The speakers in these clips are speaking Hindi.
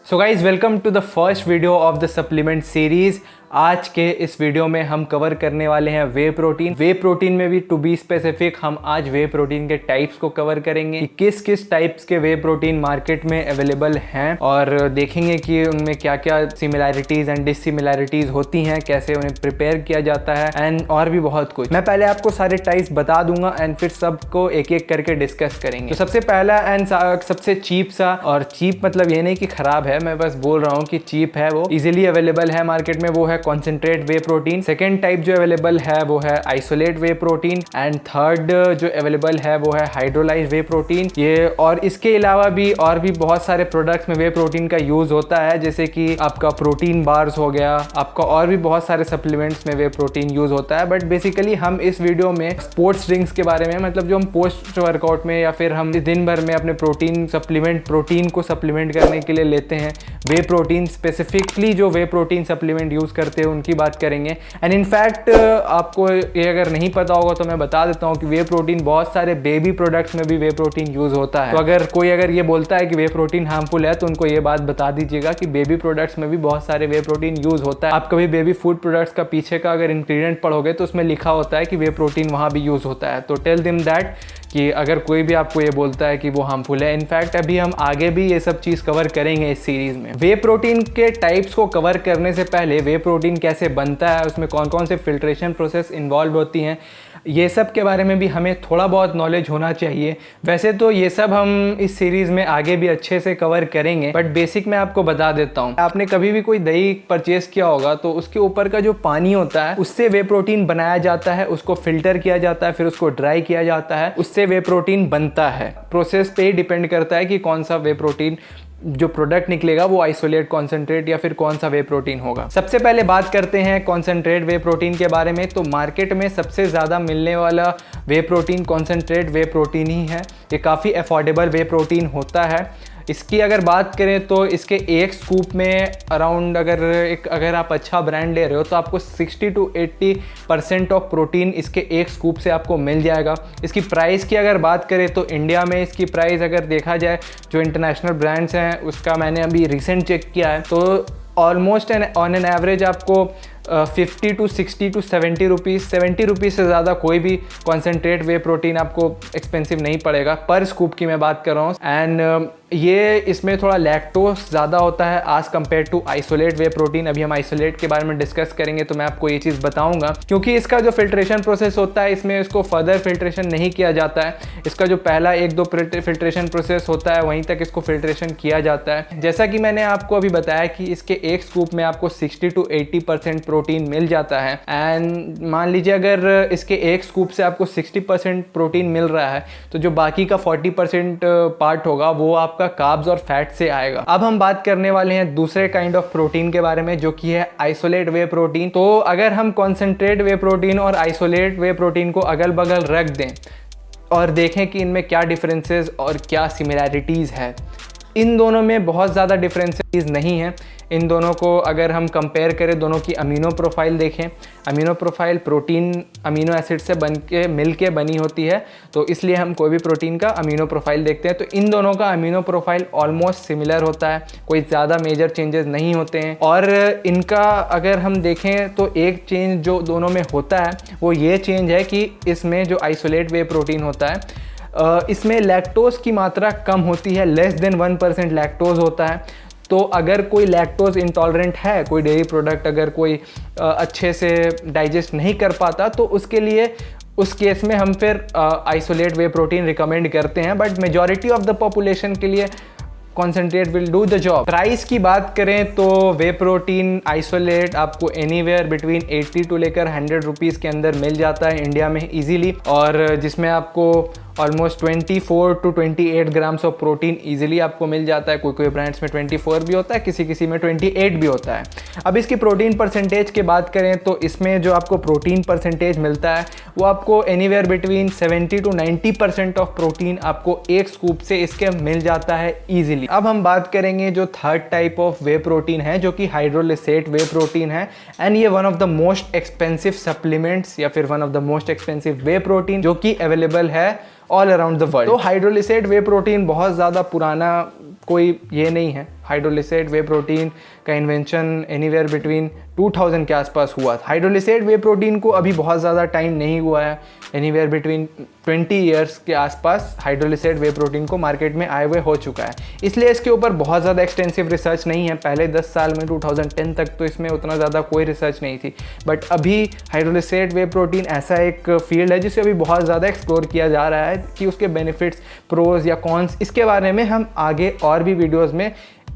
So guys welcome to the first video of the supplement series. आज के इस वीडियो में हम कवर करने वाले हैं वे प्रोटीन। वे प्रोटीन में भी टू बी स्पेसिफिक हम आज वे प्रोटीन के टाइप्स को कवर करेंगे कि किस किस टाइप्स के वे प्रोटीन मार्केट में अवेलेबल हैं और देखेंगे कि उनमें क्या क्या सिमिलैरिटीज एंड डिससिमिलैरिटीज होती हैं, कैसे उन्हें प्रिपेयर किया जाता है एंड और भी बहुत कुछ। मैं पहले आपको सारे टाइप्स बता दूंगा एंड फिर सबको एक एक करके डिस्कस करेंगे। तो सबसे पहला एंड सबसे चीप सा, और चीप मतलब ये नहीं कि खराब है, मैं बस बोल रहा हूँ कि चीप है, वो इजिली अवेलेबल है मार्केट में, वो है कॉन्सेंट्रेट वे प्रोटीन। सेकेंड टाइप जो अवेलेबल है वो है isolate whey protein and third जो अवेलेबल है वो है हाइड्रोलाइज वे प्रोटीन। ये और इसके अलावा भी और भी बहुत सारे प्रोडक्ट्स में वे प्रोटीन का यूज होता है, जैसे कि आपका प्रोटीन बार्स हो गया, आपका और भी बहुत सारे सप्लीमेंट्स में वे प्रोटीन यूज होता है। बट बेसिकली हम इस वीडियो में स्पोर्ट्स ड्रिंक्स के बारे में, मतलब जो हम पोस्ट वर्कआउट में या फिर हम दिन भर में अपने प्रोटीन को सप्लीमेंट करने के लिए लेते हैं, वे प्रोटीन स्पेसिफिकली जो वे प्रोटीन सप्लीमेंट यूज करते हैं उनकी बात करेंगे। एंड इनफैक्ट आपको ये अगर नहीं पता होगा तो मैं बता देता हूँ कि वे प्रोटीन बहुत सारे बेबी प्रोडक्ट्स में भी वे प्रोटीन यूज होता है। तो अगर कोई ये बोलता है कि वे प्रोटीन हार्मफुल है तो उनको ये बात बता दीजिएगा कि बेबी प्रोडक्ट्स में भी बहुत सारे वे प्रोटीन यूज होता है। आप कभी बेबी फूड प्रोडक्ट्स का पीछे का अगर इंग्रेडिएंट पढ़ोगे तो उसमें लिखा होता है कि वे प्रोटीन वहाँ भी यूज होता है। तो टेल देम दैट कि अगर कोई भी आपको ये बोलता है कि वो हार्मफुल है। इनफैक्ट अभी हम आगे भी ये सब चीज़ कवर करेंगे इस सीरीज में। वे प्रोटीन के टाइप्स को कवर करने से पहले वे प्रोटीन कैसे बनता है, उसमें कौन कौन से फिल्ट्रेशन प्रोसेस इन्वॉल्व होती हैं, ये सब के बारे में भी हमें थोड़ा बहुत नॉलेज होना चाहिए। वैसे तो ये सब हम इस सीरीज़ में आगे भी अच्छे से कवर करेंगे, बट बेसिक मैं आपको बता देता हूँ। आपने कभी भी कोई दही परचेस किया होगा तो उसके ऊपर का जो पानी होता है उससे वे प्रोटीन बनाया जाता है, उसको फिल्टर किया जाता है, फिर उसको ड्राई किया जाता है, उससे वे प्रोटीन बनता है। प्रोसेस पे ही डिपेंड करता है कि कौन सा वे प्रोटीन जो प्रोडक्ट निकलेगा वो आइसोलेट, कॉन्सेंट्रेट या फिर कौन सा वे प्रोटीन होगा। सबसे पहले बात करते हैं कॉन्सेंट्रेट वे प्रोटीन के बारे में। तो मार्केट में सबसे ज़्यादा मिलने वाला वे प्रोटीन कॉन्सेंट्रेट वे प्रोटीन ही है। ये काफ़ी अफोर्डेबल वे प्रोटीन होता है। इसकी अगर बात करें तो इसके एक स्कूप में अराउंड अगर आप अच्छा ब्रांड ले रहे हो तो आपको 60 to 80% ऑफ प्रोटीन इसके एक स्कूप से आपको मिल जाएगा। इसकी प्राइस की अगर बात करें तो इंडिया में इसकी प्राइस अगर देखा जाए, जो इंटरनेशनल ब्रांड्स हैं उसका मैंने अभी रिसेंट चेक किया है, तो ऑलमोस्ट ऑन एन एवरेज आपको 50 to 60 to 70 रुपीज़, 70 रुपीज़ से ज़्यादा कोई भी कॉन्सेंट्रेट वे प्रोटीन आपको एक्सपेंसिव नहीं पड़ेगा। पर स्कूप की मैं बात कर रहा हूँ। एंड ये इसमें थोड़ा लैक्टोज ज़्यादा होता है as compare to isolate whey protein. अभी हम आइसोलेट के बारे में डिस्कस करेंगे तो मैं आपको ये चीज़ बताऊँगा, क्योंकि इसका जो फिल्ट्रेशन प्रोसेस होता है इसमें इसको फर्दर फिल्ट्रेशन नहीं किया जाता है। इसका जो पहला 1-2 फिल्ट्रेशन प्रोसेस होता है वहीं तक इसको फिल्ट्रेशन किया जाता है। जैसा कि मैंने आपको अभी बताया कि इसके एक स्कूप में आपको 60 to 80% प्रोटीन मिल जाता है। एंड मान लीजिए अगर इसके एक स्कूप से आपको 60% प्रोटीन मिल रहा है तो जो बाकी का 40% पार्ट होगा वो आपका कार्ब्स और फैट से आएगा। अब हम बात करने वाले हैं दूसरे काइंड ऑफ प्रोटीन के बारे में, जो कि है आइसोलेट वे प्रोटीन। तो अगर हम कॉन्सेंट्रेट वे प्रोटीन और आइसोलेट वे प्रोटीन को अगल बगल रख दें और देखें कि इनमें क्या डिफरेंसेस और क्या सिमिलैरिटीज़ है, इन दोनों में बहुत ज़्यादा डिफरेंसेस नहीं है। इन दोनों को अगर हम कंपेयर करें, दोनों की अमीनो प्रोफाइल देखें, amino profile protein amino acid से मिल के बनी होती है, तो इसलिए हम कोई भी प्रोटीन का अमीनो प्रोफाइल देखते हैं तो इन दोनों का अमीनो प्रोफाइल ऑलमोस्ट सिमिलर होता है, कोई ज़्यादा मेजर चेंजेस नहीं होते हैं। और इनका अगर हम देखें तो एक चेंज जो दोनों में होता है वो ये चेंज है कि इसमें जो आइसोलेट वे प्रोटीन होता है इसमें लैक्टोज की मात्रा कम होती है, लेस देन 1% लैक्टोज होता है। तो अगर कोई लैक्टोज इंटॉलरेंट है, कोई डेयरी प्रोडक्ट अगर कोई अच्छे से डाइजेस्ट नहीं कर पाता तो उसके लिए उस केस में हम फिर आइसोलेट वे प्रोटीन रिकमेंड करते हैं। But majority of the population के लिए concentrate will do the job. Price की बात करें तो वे प्रोटीन आइसोलेट आपको एनीवेयर बिटवीन 80 to लेकर 100 रुपीज़ के अंदर मिल जाता है इंडिया में इजीली, और जिसमें आपको almost 24 to 28 grams of protein easily आपको मिल जाता है। कोई कोई ब्रांड्स में 24 भी होता है, किसी किसी में 28 भी होता है। अब इसकी प्रोटीन परसेंटेज की बात करें तो इसमें जो आपको प्रोटीन परसेंटेज मिलता है वो आपको anywhere between 70 to 90% of protein आपको एक स्कूप से इसके मिल जाता है ईजिली। अब हम बात करेंगे जो third type of way protein है, जो कि हाइड्रोलिसेट वे प्रोटीन है। एंड ये one of the most expensive supplements या फिर one of the most expensive way protein जो कि अवेलेबल है ऑल अराउंड द वर्ल्ड। तो हाइड्रोलिसेट वे प्रोटीन बहुत ज़्यादा पुराना कोई ये नहीं है, हाइड्रोलिसेट वे प्रोटीन का इन्वेंशन एनीवेयर बिटवीन 2000 के आसपास हुआ था। हाइड्रोलिसेट वे प्रोटीन को अभी बहुत ज़्यादा टाइम नहीं हुआ है, एनीवेयर बिटवीन 20 ईयर्स के आसपास हाइड्रोलिसेट वे प्रोटीन को मार्केट में आए हुए हो चुका है, इसलिए इसके ऊपर बहुत ज़्यादा एक्सटेंसिव रिसर्च नहीं है। पहले 10 साल में 2010 तक तो इसमें उतना ज़्यादा कोई रिसर्च नहीं थी, बट अभी हाइड्रोलिसेट वे प्रोटीन ऐसा एक फील्ड है जिसे अभी बहुत ज़्यादा एक्सप्लोर किया जा रहा है कि उसके बेनिफिट्स, प्रोज या कॉन्स, इसके बारे में हम आगे और भी वीडियोज़ में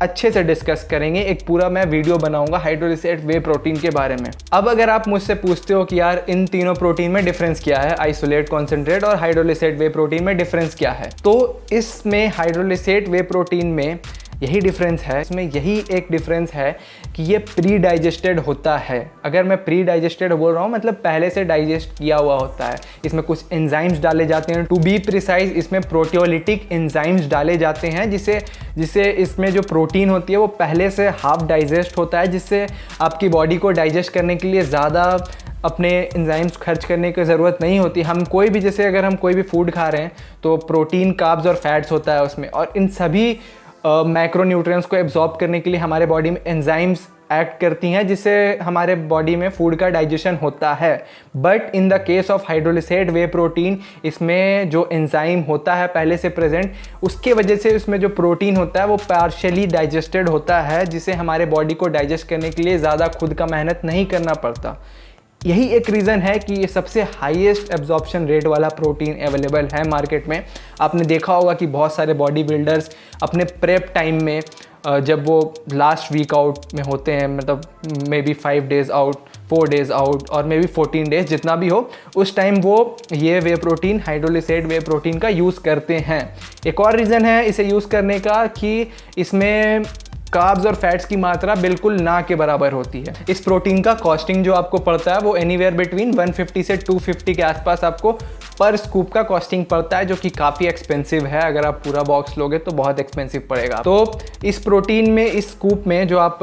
अच्छे से डिस्कस करेंगे। एक पूरा मैं वीडियो बनाऊंगा हाइड्रोलिसेट वे प्रोटीन के बारे में। अब अगर आप मुझसे पूछते हो कि यार इन तीनों प्रोटीन में डिफरेंस क्या है, आइसोलेट, कॉन्सेंट्रेट और हाइड्रोलिसेट वे प्रोटीन में डिफरेंस क्या है, तो इसमें हाइड्रोलिसेट वे प्रोटीन में यही डिफरेंस है, इसमें यही एक डिफरेंस है कि ये प्री डाइजेस्टेड होता है। अगर मैं प्री डाइजेस्टेड बोल रहा हूँ मतलब पहले से डाइजेस्ट किया हुआ होता है। इसमें कुछ एंजाइम्स डाले जाते हैं, टू बी प्रिसाइज इसमें प्रोटियोलिटिक एंजाइम्स डाले जाते हैं जिससे इसमें जो प्रोटीन होती है वो पहले से हाफ डाइजेस्ट होता है, जिससे आपकी बॉडी को डाइजेस्ट करने के लिए ज़्यादा अपने एंजाइम्स खर्च करने की ज़रूरत नहीं होती। हम कोई भी, जैसे अगर हम कोई भी फूड खा रहे हैं तो प्रोटीन, कार्ब्स और फैट्स होता है उसमें, और इन सभी मैक्रोन्यूट्रिएंट्स को एब्जॉर्ब करने के लिए हमारे बॉडी में एंजाइम्स एक्ट करती हैं, जिससे हमारे बॉडी में फूड का डाइजेशन होता है। But in the case of hydrolysate whey protein, इसमें जो एंजाइम होता है पहले से प्रेजेंट, उसके वजह से इसमें जो प्रोटीन होता है वो पार्शियली डाइजेस्टेड होता है, जिससे हमारे बॉडी को डाइजेस्ट करने के लिए ज़्यादा खुद का मेहनत नहीं करना पड़ता। यही एक रीज़न है कि ये सबसे हाईएस्ट एब्जॉर्प्शन रेट वाला प्रोटीन अवेलेबल है मार्केट में। आपने देखा होगा कि बहुत सारे बॉडी बिल्डर्स अपने प्रेप टाइम में, जब वो लास्ट वीक आउट में होते हैं, मतलब may be 5 days out, 4 days out और मे बी 14 डेज़, जितना भी हो, उस टाइम वो ये वे प्रोटीन, हाइड्रोलिसेट वे प्रोटीन का यूज़ करते हैं। एक और रीज़न है इसे यूज़ करने का कि इसमें कार्ब्स और फैट्स की मात्रा बिल्कुल ना के बराबर होती है। इस प्रोटीन का कॉस्टिंग जो आपको पड़ता है वो एनीवेयर बिटवीन 150 से 250 के आसपास आपको पर स्कूप का कॉस्टिंग पड़ता है, जो कि काफ़ी एक्सपेंसिव है। अगर आप पूरा बॉक्स लोगे तो बहुत एक्सपेंसिव पड़ेगा। तो इस प्रोटीन में, इस स्कूप में जो आप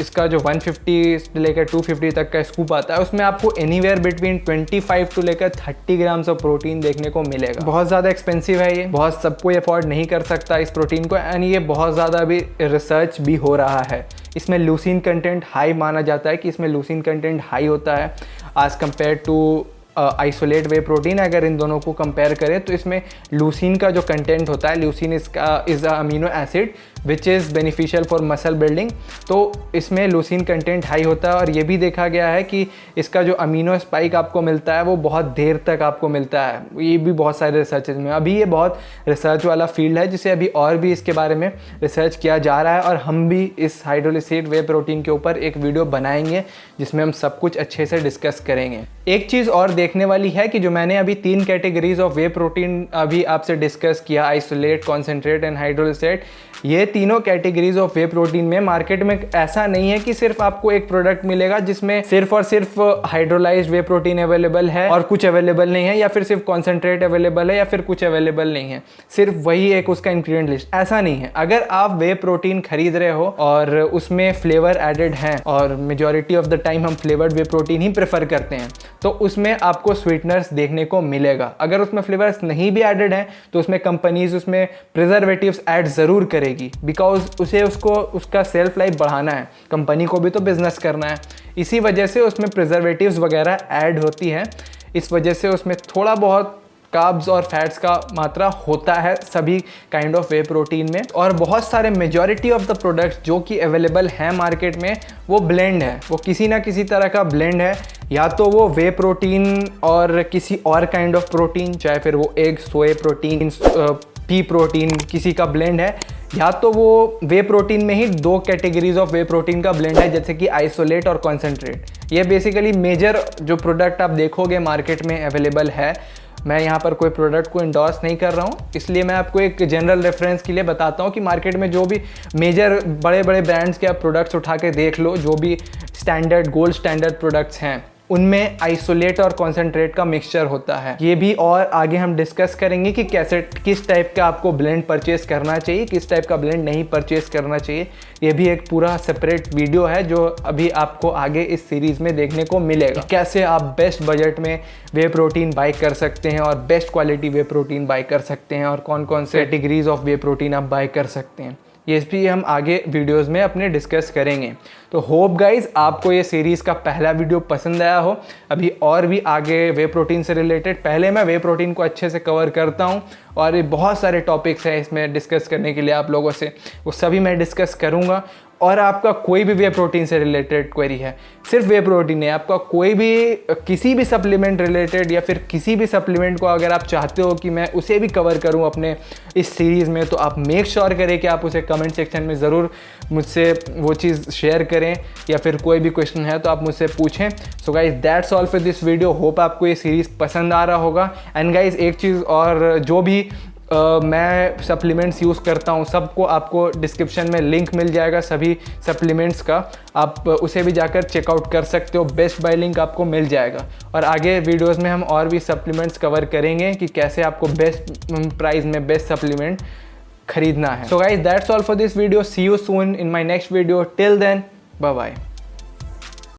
इसका जो 150 से लेकर 250 तक का स्कूप आता है, उसमें आपको एनीवेयर बिटवीन 25 टू लेकर 30 ग्राम्स ऑफ प्रोटीन देखने को मिलेगा। बहुत ज़्यादा एक्सपेंसिव है ये, बहुत सब कोई अफोर्ड नहीं कर सकता इस प्रोटीन को, एंड ये बहुत ज़्यादा अभी रिसर्च भी हो रहा है। इसमें लूसीन कंटेंट हाई माना जाता है कि इसमें लूसीन कंटेंट हाई होता है as compare to isolate whey protein. अगर इन दोनों को कंपेयर करें तो इसमें लूसीन का जो कंटेंट होता है, leucine is a amino acid which is beneficial for muscle building, तो इसमें लूसीन कंटेंट हाई होता है। और ये भी देखा गया है कि इसका जो अमीनो स्पाइक आपको मिलता है वो बहुत देर तक आपको मिलता है। ये भी बहुत सारे रिसर्चेज में, अभी ये बहुत रिसर्च वाला फील्ड है जिसे अभी और भी इसके बारे में रिसर्च किया जा रहा है, और हम भी इस हाइड्रोलिसेट वे प्रोटीन के ऊपर एक वीडियो बनाएंगे जिसमें हम सब कुछ अच्छे से डिस्कस करेंगे। एक चीज़ और देखने वाली है कि जो मैंने अभी 3 कैटेगरीज ऑफ वे प्रोटीन अभी आपसे डिस्कस किया, आइसोलेट, कॉन्सेंट्रेट एंड हाइड्रोलिसेट, ये तीनों कैटेगरीज ऑफ वे प्रोटीन में मार्केट में ऐसा नहीं है कि सिर्फ आपको एक प्रोडक्ट मिलेगा जिसमें सिर्फ और सिर्फ हाइड्रोलाइज्ड वे प्रोटीन अवेलेबल है और कुछ अवेलेबल नहीं है, या फिर सिर्फ कॉन्सेंट्रेट अवेलेबल है या फिर कुछ अवेलेबल नहीं है, सिर्फ वही एक उसका इंग्रेडिएंट लिस्ट। ऐसा नहीं है। अगर आप वे प्रोटीन खरीद रहे हो और उसमें फ्लेवर एडेड है, और मेजॉरिटी ऑफ द टाइम हम फ्लेवर्ड वे प्रोटीन ही प्रेफर करते हैं, तो उसमें आपको स्वीटनर्स देखने को मिलेगा। अगर उसमें फ्लेवर्स नहीं भी एडेड हैं तो उसमें कंपनीज उसमें प्रिजर्वेटिव्स ऐड ज़रूर करेगी, बिकॉज उसे उसका सेल्फ लाइफ बढ़ाना है, कंपनी को भी तो बिजनेस करना है। इसी वजह से उसमें प्रिजर्वेटिव्स वगैरह ऐड होती है, इस वजह से उसमें थोड़ा बहुत कार्ब्स और फैट्स का मात्रा होता है सभी काइंड ऑफ वे प्रोटीन में। और बहुत सारे मेजॉरिटी ऑफ द प्रोडक्ट्स जो कि अवेलेबल हैं मार्केट में वो ब्लेंड है, वो किसी ना किसी तरह का ब्लेंड है, या तो वो वे प्रोटीन और किसी और काइंड ऑफ प्रोटीन, चाहे फिर वो एग, सोए प्रोटीन, पी प्रोटीन, किसी का ब्लेंड है, या तो वो वे प्रोटीन में ही 2 कैटेगरीज ऑफ वे प्रोटीन का ब्लेंड है, जैसे कि आइसोलेट और कॉन्सेंट्रेट। ये बेसिकली मेजर जो प्रोडक्ट आप देखोगे मार्केट में अवेलेबल है। मैं यहाँ पर कोई प्रोडक्ट को इंडोर्स नहीं कर रहा हूँ, इसलिए मैं आपको एक जनरल रेफरेंस के लिए बताता हूँ कि मार्केट में जो भी मेजर बड़े बड़े ब्रांड्स के आप प्रोडक्ट्स उठा के देख लो, जो भी स्टैंडर्ड, गोल्ड स्टैंडर्ड प्रोडक्ट्स हैं, उनमें आइसोलेट और कॉन्सेंट्रेट का मिक्सचर होता है। ये भी और आगे हम डिस्कस करेंगे कि कैसे, किस टाइप का आपको ब्लेंड परचेस करना चाहिए, किस टाइप का ब्लेंड नहीं परचेस करना चाहिए। ये भी एक पूरा सेपरेट वीडियो है जो अभी आपको आगे इस सीरीज़ में देखने को मिलेगा। कैसे आप बेस्ट बजट में वे प्रोटीन बाय कर सकते हैं और बेस्ट क्वालिटी वे प्रोटीन बाय कर सकते हैं, और कौन कौन से कैटेगरीज ऑफ वे प्रोटीन आप बाय कर सकते हैं। ये भी हम आगे वीडियोस में अपने डिस्कस करेंगे। तो होप गाइज आपको ये सीरीज़ का पहला वीडियो पसंद आया हो। अभी और भी आगे वे प्रोटीन से रिलेटेड पहले मैं वे प्रोटीन को अच्छे से कवर करता हूँ और बहुत सारे टॉपिक्स हैं इसमें डिस्कस करने के लिए आप लोगों से, वो सभी मैं डिस्कस करूँगा। और आपका कोई भी वे प्रोटीन से रिलेटेड क्वेरी है, सिर्फ वे प्रोटीन है, आपका कोई भी किसी भी सप्लीमेंट रिलेटेड या फिर किसी भी सप्लीमेंट को अगर आप चाहते हो कि मैं उसे भी कवर करूं अपने इस सीरीज़ में, तो आप मेक श्योर करें कि आप उसे कमेंट सेक्शन में ज़रूर मुझसे वो चीज़ शेयर करें, या फिर कोई भी क्वेश्चन है तो आप मुझसे पूछें। सो guys that's all for this video. Hope आपको ये सीरीज़ पसंद आ रहा होगा। एंड गाइज एक चीज़ और, जो भी मैं सप्लीमेंट्स यूज़ करता हूँ सबको आपको डिस्क्रिप्शन में लिंक मिल जाएगा सभी सप्लीमेंट्स का, आप उसे भी जाकर चेकआउट कर सकते हो। बेस्ट बाय लिंक आपको मिल जाएगा। और आगे वीडियोस में हम और भी सप्लीमेंट्स कवर करेंगे कि कैसे आपको बेस्ट प्राइस में बेस्ट सप्लीमेंट खरीदना है। So guys that's all for this video. See you soon in my next video. Till then bye bye.